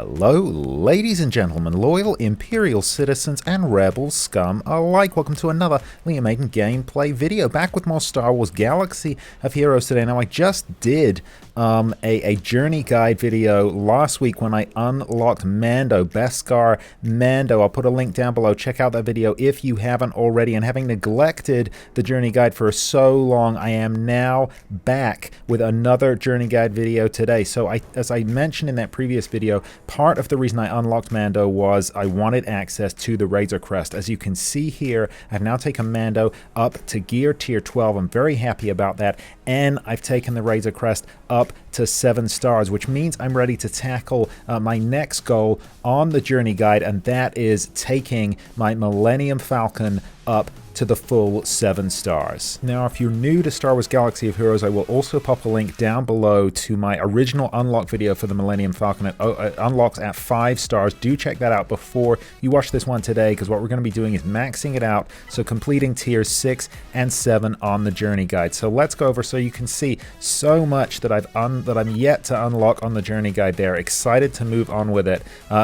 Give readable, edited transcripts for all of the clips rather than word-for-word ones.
Hello, ladies and gentlemen, loyal Imperial citizens and rebel scum alike. Welcome to another Liam Maiden gameplay video. Back with more Star Wars Galaxy of Heroes today. Now, I just did a journey guide video last week when I unlocked Mando, Beskar Mando. I'll put a link down below. Check out that video if you haven't already. And having neglected the journey guide for so long, I am now back with another journey guide video today. So as I mentioned in that previous video, part of the reason I unlocked Mando was I wanted access to the Razor Crest. As you can see here, I've now taken Mando up to gear tier 12. I'm very happy about that. And I've taken the Razor Crest up to 7 stars, which means I'm ready to tackle my next goal on the journey guide, and that is taking my Millennium Falcon up to the full 7 stars. Now, if you're new to Star Wars Galaxy of Heroes, I will also pop a link down below to my original unlock video for the Millennium Falcon. It unlocks at 5 stars. Do check that out before you watch this one today, because what we're going to be doing is maxing it out, so completing tiers 6 and 7 on the journey guide. So let's go over so you can see so much that I'm yet to unlock on the journey guide there. Excited to move on with it.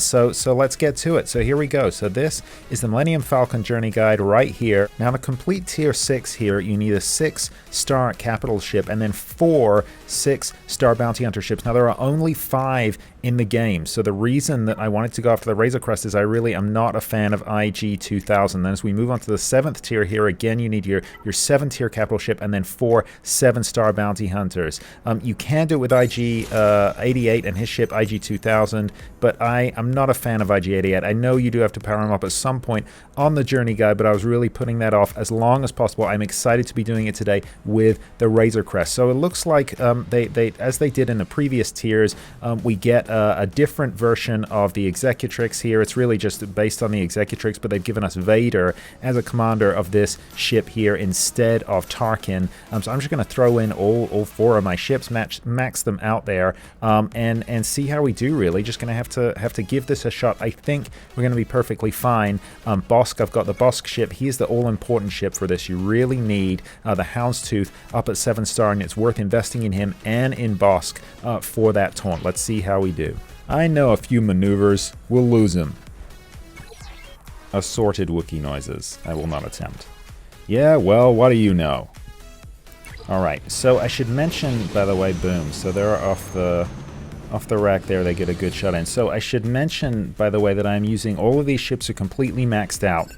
So let's get to it. So here we go. So this is the Millennium Falcon journey guide right here. Now, to complete tier 6 here, you need a 6-star capital ship and then 4 6-star bounty hunter ships. Now, there are only 5 in the game, so the reason that I wanted to go after the Razor Crest is I really am not a fan of IG 2000. Then as we move on to the 7th tier here, again, you need your 7-tier capital ship and then 4 7-star bounty hunters. You can do it with IG 88 and his ship IG 2000, but I'm not a fan of IG 88. I know you do have to power him up at some point on the journey guide, but I was really putting that off as long as possible. I'm excited to be doing it today with the Razor Crest. So it looks like as they did in the previous tiers, we get a different version of the XimerTracks here. It's really just based on the XimerTracks, but they've given us Vader as a commander of this ship here instead of Tarkin. So I'm just going to throw in all 4 of my ships, max them out there, and see how we do. Really, just going to have to give this a shot. I think we're going to be perfectly fine. Bosk, I've got the Bosk ship. He's the all-important ship for this. You really need the Houndstooth up at 7-star, and it's worth investing in him and in Bosk for that taunt. Let's see how we do. I know a few maneuvers. We'll lose him. Assorted Wookiee noises. I will not attempt. Yeah, well, what do you know? Alright, so I should mention, by the way, boom. So they're off the rack there. They get a good shot in. So I should mention, by the way, that I'm using all of these ships are completely maxed out.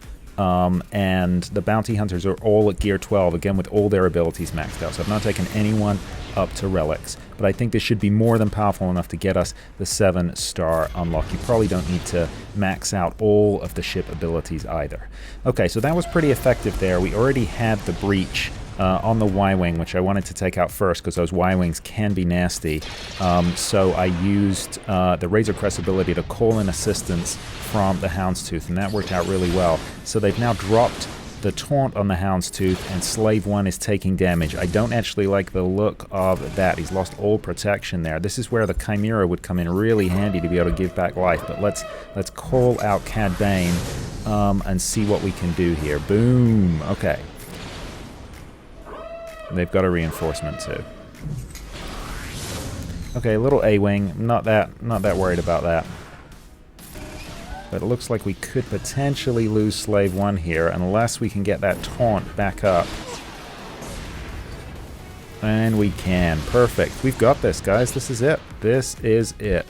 And the bounty hunters are all at gear 12, again with all their abilities maxed out. So I've not taken anyone up to relics, but I think this should be more than powerful enough to get us the 7-star unlock. You probably don't need to max out all of the ship abilities either. Okay, so that was pretty effective there. We already had the breach on the Y-Wing, which I wanted to take out first because those Y-Wings can be nasty. So I used the Razor Crest ability to call in assistance from the Houndstooth, and that worked out really well. So they've now dropped the taunt on the Houndstooth, and Slave 1 is taking damage. I don't actually like the look of that. He's lost all protection there. This is where the Chimera would come in really handy to be able to give back life. But let's call out Cad Bane and see what we can do here. Boom. Okay. They've got a reinforcement too. Okay, a little A-wing. Not that worried about that. But it looks like we could potentially lose Slave 1 here unless we can get that taunt back up. And we can. Perfect. We've got this, guys. This is it. This is it.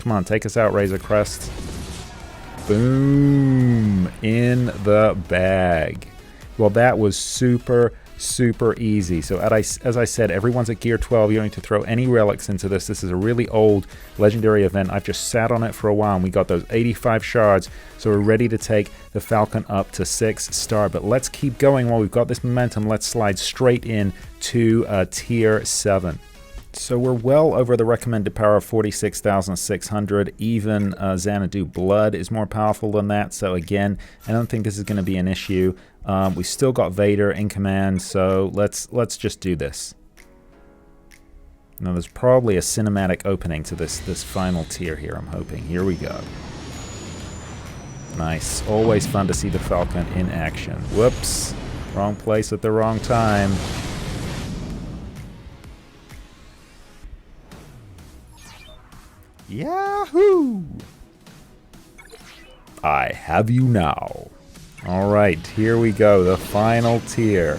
Come on, take us out, Razor Crest. Boom. In the bag. Well, that was super easy. So as I said, everyone's at gear 12. You don't need to throw any relics into this. This is a really old legendary event. I've just sat on it for a while, and we got those 85 shards, so we're ready to take the Falcon up to 6-star. But let's keep going while we've got this momentum. Let's slide straight in to tier 7. So we're well over the recommended power of 46,600. Even Xanadu Blood is more powerful than that. So again, I don't think this is going to be an issue. We still got Vader in command, so let's just do this. Now there's probably a cinematic opening to this final tier here, I'm hoping. Here we go. Nice. Always fun to see the Falcon in action. Whoops. Wrong place at the wrong time. Yahoo! I have you now. Alright, here we go, the final tier.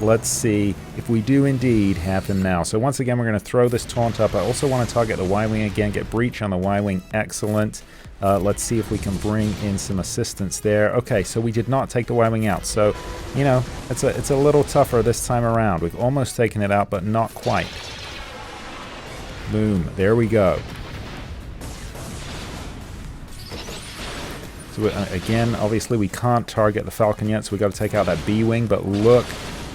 Let's see if we do indeed have him now. So once again, we're going to throw this taunt up. I also want to target the Y-Wing again, get breach on the Y-Wing. Excellent. Let's see if we can bring in some assistance there. Okay, so we did not take the Y-Wing out. So, you know, it's a little tougher this time around. We've almost taken it out, but not quite. Boom. There we go. So again, obviously we can't target the Falcon yet, so we got to take out that B-Wing, but look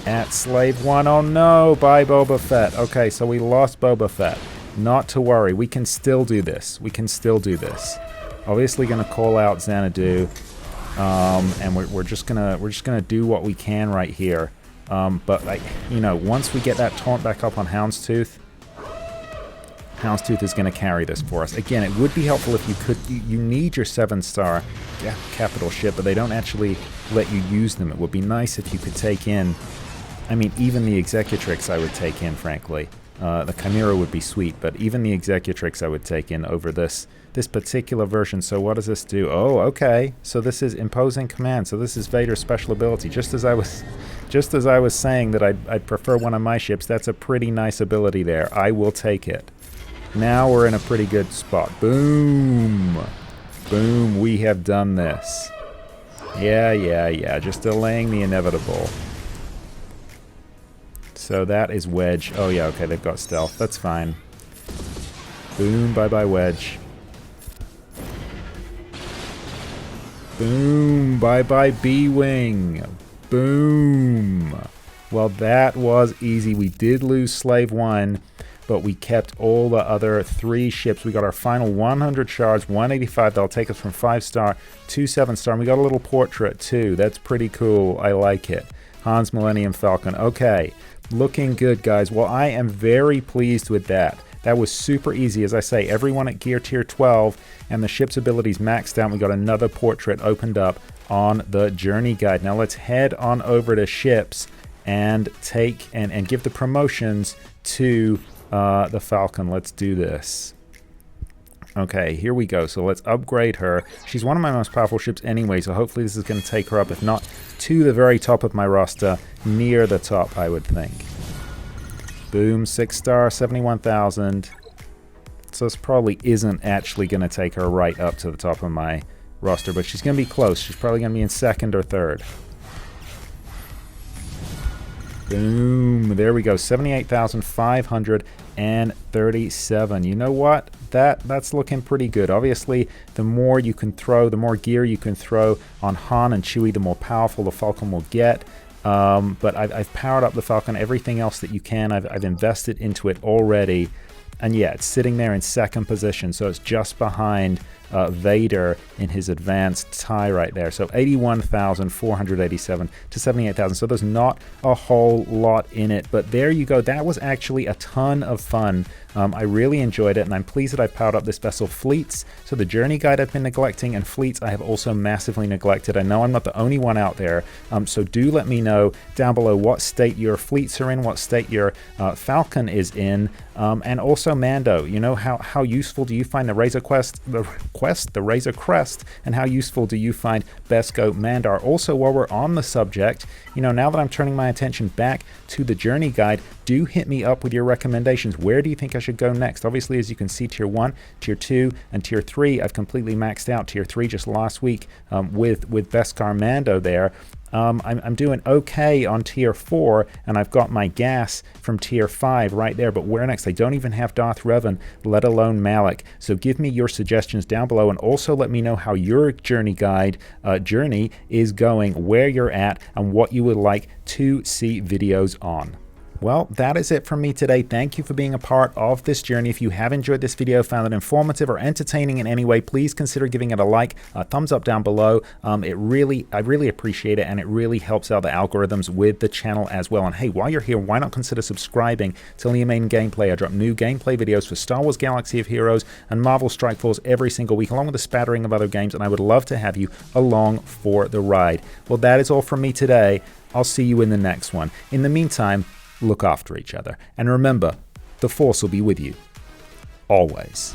at Slave 1. Oh no, bye Boba Fett. Okay, so we lost Boba Fett. Not to worry, we can still do this. We can still do this. Obviously going to call out Xanadu, and we're just gonna do what we can right here. But like, you know, once we get that taunt back up on Houndstooth is going to carry this for us. Again, it would be helpful if you could. You need your 7-star capital ship, but they don't actually let you use them. It would be nice if you could take in. I mean, even the XimerTracks I would take in, frankly. The Chimera would be sweet, but even the XimerTracks I would take in over this particular version. So what does this do? Oh, okay. So this is imposing command. So this is Vader's special ability. Just as I was saying that I'd prefer one of my ships, that's a pretty nice ability there. I will take it. Now we're in a pretty good spot. Boom. Boom, we have done this. Yeah. Just delaying the inevitable. So that is Wedge. Oh yeah, okay, they've got stealth. That's fine. Boom, bye-bye Wedge. Boom, bye-bye B-Wing. Boom. Well, that was easy. We did lose Slave 1, but we kept all the other 3 ships. We got our final 100 shards, 185. That'll take us from 5-star to 7-star. And we got a little portrait, too. That's pretty cool. I like it. Han's Millennium Falcon. Okay, looking good, guys. Well, I am very pleased with that. That was super easy. As I say, everyone at Gear Tier 12 and the ship's abilities maxed out. We got another portrait opened up on the Journey Guide. Now let's head on over to ships and take and give the promotions to the Falcon. Let's do this. Okay, here we go. So let's upgrade her. She's one of my most powerful ships anyway, so hopefully this is going to take her up, if not to the very top of my roster, near the top, I would think. Boom, 6-star, 71,000. So this probably isn't actually going to take her right up to the top of my roster, but she's going to be close. She's probably going to be in 2nd or 3rd. Boom, there we go, 78,537. You know what? That's looking pretty good. Obviously, the more you can throw, the more gear you can throw on Han and Chewie, the more powerful the Falcon will get. But I've powered up the Falcon. Everything else that you can, I've invested into it already. And yeah, it's sitting there in 2nd position, so it's just behind Vader in his advanced tie right there. So 81,487 to 78,000. So there's not a whole lot in it, but there you go. That was actually a ton of fun. I really enjoyed it, and I'm pleased that I've powered up this vessel. Fleets, so the Journey Guide I've been neglecting, and fleets I have also massively neglected. I know I'm not the only one out there, so do let me know down below what state your fleets are in, what state your Falcon is in, and also Mando. You know, how useful do you find the Razor Crest, and how useful do you find Beskar Mando? Also, while we're on the subject, you know, now that I'm turning my attention back to the Journey Guide, do hit me up with your recommendations. Where do you think I should go next? Obviously, as you can see, Tier 1, Tier 2, and Tier 3, I've completely maxed out. Tier 3 just last week with Beskar Mando there. I'm doing okay on Tier 4, and I've got my gas from Tier 5 right there, but where next? I don't even have Darth Revan, let alone Malak. So give me your suggestions down below, and also let me know how your Journey Guide journey is going, where you're at, and what you would like to see videos on. Well, that is it from me today. Thank you for being a part of this journey. If you have enjoyed this video, found it informative or entertaining in any way, please consider giving it a like, a thumbs up down below. I really appreciate it, and it really helps out the algorithms with the channel as well. And hey, while you're here, why not consider subscribing to Liam Maiden Gameplay? I drop new gameplay videos for Star Wars Galaxy of Heroes and Marvel Strike Force every single week, along with a spattering of other games, and I would love to have you along for the ride. Well, that is all from me today. I'll see you in the next one. In the meantime, look after each other. And remember, the Force will be with you always.